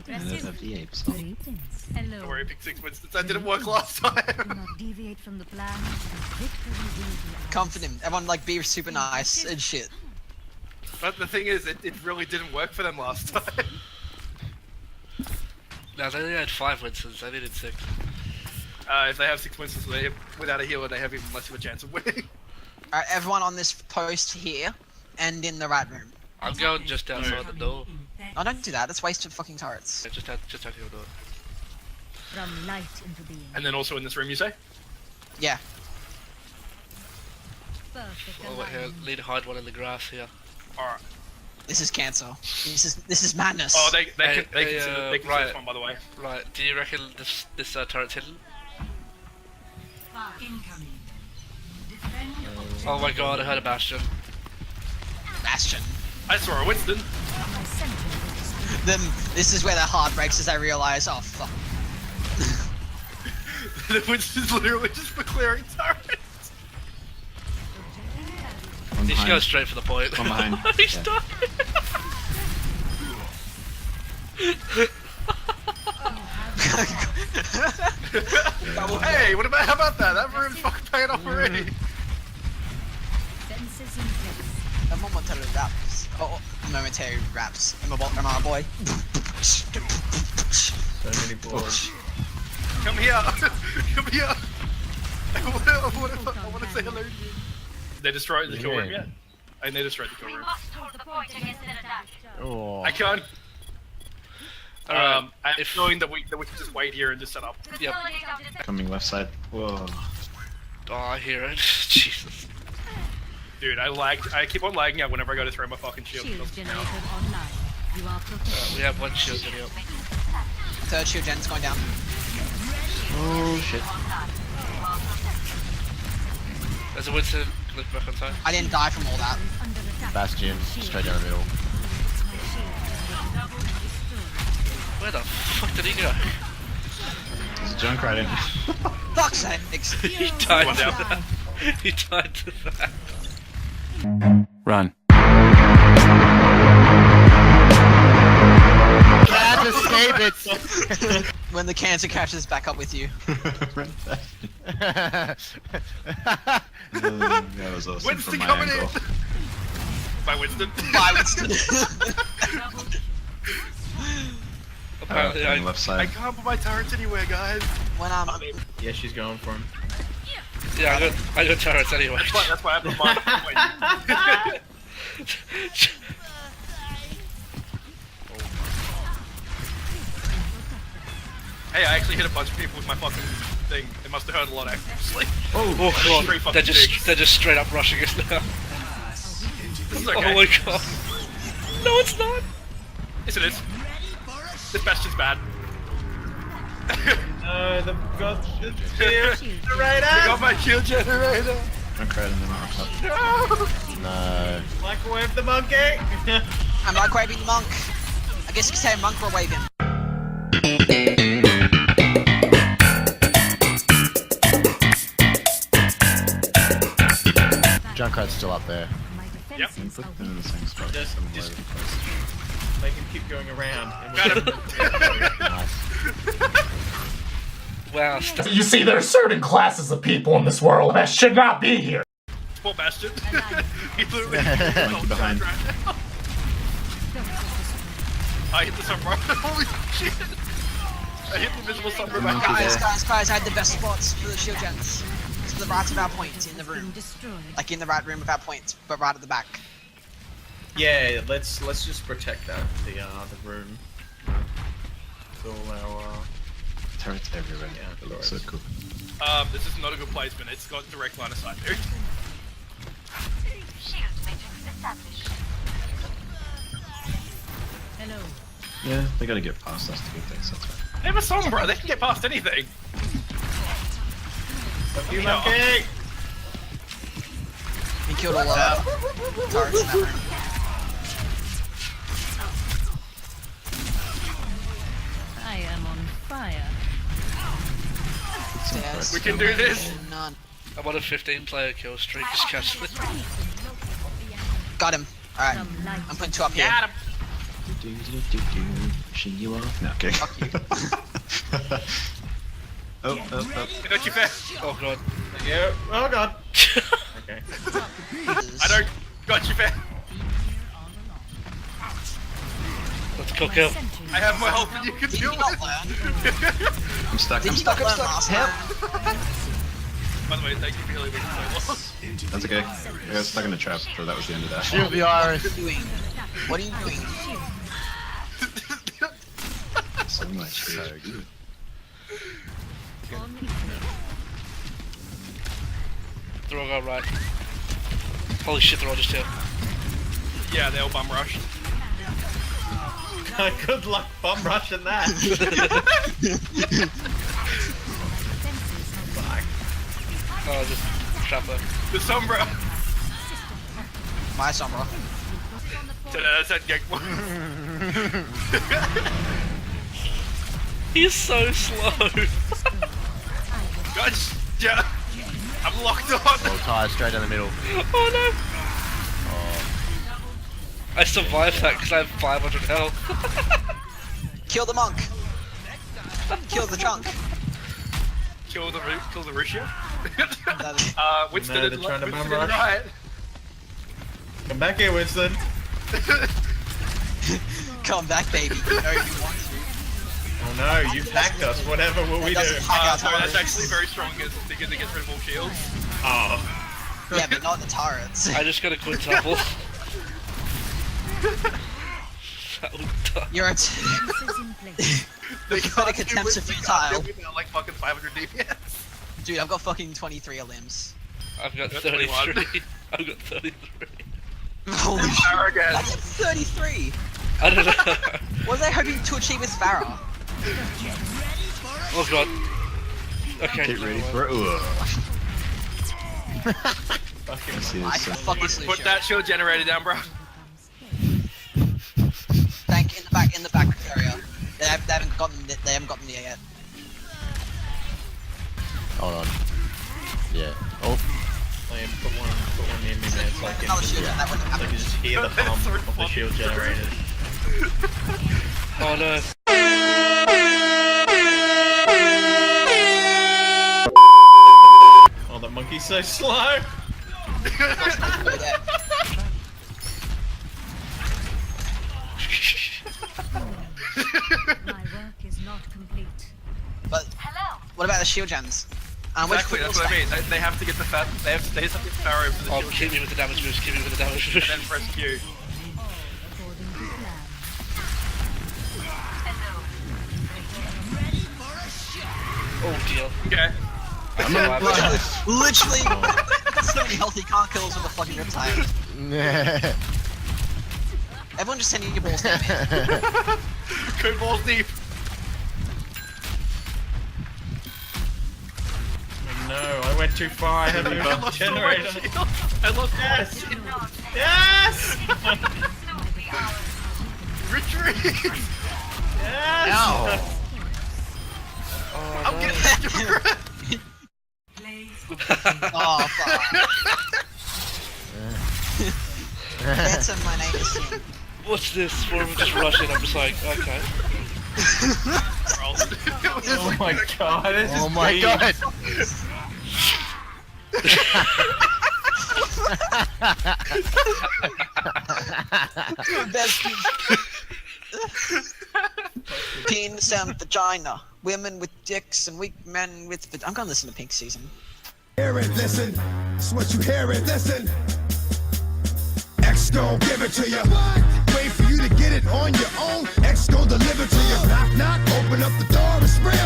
Impressive. Of the apes. Greetings. Hello. Don't worry, pick 6 Winstons. That didn't work last Do time. not deviate from the plan. Victory will be ours. Confident. Everyone like be super nice and shit. But the thing is, it really didn't work for them last time. No, they only had 5 Winstons, I needed 6. If they have 6 Winstons without a healer, they have even less of a chance of winning. Alright, everyone on this post here and in the right room. I'm going just outside the door. No, don't do that. It's wasted fucking turrets. Yeah, just out your door. From light into being. And then also in this room, you say? Yeah. Perfect Oh, wait, here, alignment. need to hide one in the grass here. Alright. This is cancer. This is madness. Oh, they Hey, consider this right. one, by the way. Right, do you reckon this turret's hidden? Incoming. Oh my god, I heard a bastion. Bastion. I saw a Winston. My sentry. Then this is where their heart breaks as they realize, oh fuck. The Winston's literally just for clearing turrets. One He should go behind. straight for the point. One behind. He's Yeah. done. Hey, how about that? That room's fucking paying off already. Fences in place. A momentary raps. Oh, momentary raps. I'm a boy. So many balls. Come here. Come here. I want to say hello to you. They destroyed the kill room yet? And they destroyed the kill room. Hold the point against an attack. Oh. I can't. Alright, I'm feeling that we can just wait here and just set up. Yep. Coming left side. Whoa. Oh, I hear it. Jesus. Dude, I keep on lagging out whenever I go to throw my fucking shield. Shield generator online. You are protected. We have one shield getting up. Third shield gen's going down. Oh shit. There's a Winston. Look back on time. I didn't die from all that. Under attack. Bastion, straight down the middle. Where the fuck did he go? There's a junk right in. Fuck's sakes. He died One to down. that. He died to that. Run. Can't escape it! When the cancer catches back up with you. Run fast. That was awesome Winston from my coming angle. in! By Winston. Bye, Winston. Apparently, Coming I, left I side. can't put my turrets anywhere, guys. When Yeah, she's going for him. yeah, I got turrets anyway. That's why I put mine. Hey, I actually hit a bunch of people with my fucking thing. It must have hurt a lot, actually. Oh Three god, fucking they're just pigs. straight up rushing us now. This is okay. Oh my god. No, it's not. Yes, it is. This bastion's bad. No, the god Shield I got my kill generator. Junk right in the middle. No. No. Microwave the monkey! I'm microwaving the monk. I guess you could say microwaving. Junkrat's still up there. My Yep. defenses Put are them in weak. the same spot. Just- Some just- way to place. Make him keep going around. Got him. Nice. Wow, You see, there are certain classes of people in this world that should not be here. Poor Bastion. He literally Monkey behind. right now. I hit the sunrise. Holy shit. I hit the visible sunrise. Monkey Guys, there. guys, I had the best spots for the shield gens. To the right of our point in the Been room. destroyed. Like in the right room of our point, but right at the back. Yeah, let's just protect that. The room. With all our Turrets everywhere. Yeah, It looks so cool. This is not a good placement. It's got direct line of sight, dude. Hello. Yeah, they gotta get past us to get things, that's right. They have a song, bro. They can get past anything. Fuck you, monkey! He killed all our turrets in that room. I am on fire. Yes. We can do this. None. I'm on a 15-player kill streak. Just catch me. Got him. Alright, From light I'm putting 2 up here. Got him. Pushing you off. No, okay. Fuck you. Oh. I got you fair. Oh god. Yeah. Oh god. Okay. I don't got you fair. Let's go kill. I have more health than you can Did deal you not with. learn? I'm stuck. Did I'm you not stuck. learn last time? By the way, thank you for healing me so long. That's okay. I got stuck in a trap, so that was the end of that. What are you doing? What are you doing? So much. They're all going right. Holy shit, they're all just here. Yeah, they all bum rushed. Good luck bum rushing that. Oh, just trap them. The Sombra. My Sombra. That's that gag one. He's so slow. Gotcha. I'm locked on. Tie straight down the middle. Oh no. I survived that because I have 500 health. Kill the monk. Kill the trunk. Kill the Russia. That is- Winston No, and they're trying to Winston bum and rush. right. Come back here, Winston. Come back, baby. You know you want to. Oh no, you've hacked us. Whatever will we do? That doesn't hack our So that's turrets. actually very strong because it gets rid of all shields. Oh. Yeah, but not the turrets. I just got a quintuple. That was dumb. You're a Defenses in place. They pathetic can't do attempts Winston are can't futile. do without like fucking 500 DPS. Dude, I've got fucking 23 limbs. I've got That's 33. 21. I've got 33. Holy shit. Arrogant. I get 33! I don't know. What was I hoping to achieve with Farah? Oh god. Okay. Get ready for it. Fucking This is I so- fuck this Put Lucio. that shield generator down, bro. Tank in the back area. They haven't gotten there yet. Hold on. Yeah. Oh. Liam, put one near me, man. So I can Another shield gen, that wouldn't so I happen. can just hear the hum So of the funny. shield generators. Oh no. Oh, the monkey's so slow. Yeah. My work is not complete. But what about the shield gens? Exactly, that's what I mean. They have to get the fat. They have to have the Pharaoh for the Oh, shield keep gen, me with the damage boost, keep me with the damage boost. and then press Q. According to plan. Oh dear. Okay. I survived. Literally, so many healthy can't kills with a fucking riptide. Everyone just sending your balls down here. Code balls deep. Oh, no, I went too far. I had to I move the lost all my generator. shield. I lost all my Yes. shield. Yes! Retreat. Yes! I'm getting your Oh fuck. Phantom, my name is Sim. What's this? One of them just rushing, I'm just like, okay. Oh my god, this is Oh my weird. god. Best penis and vagina. Women with dicks and weak men with. I'm gonna listen to Pink Season. Hear it, listen. It's what you hear it, listen. X gon' give it to you. Wait for you to get it on your own. X gon' deliver to you. Knock, knock, open up the door and spread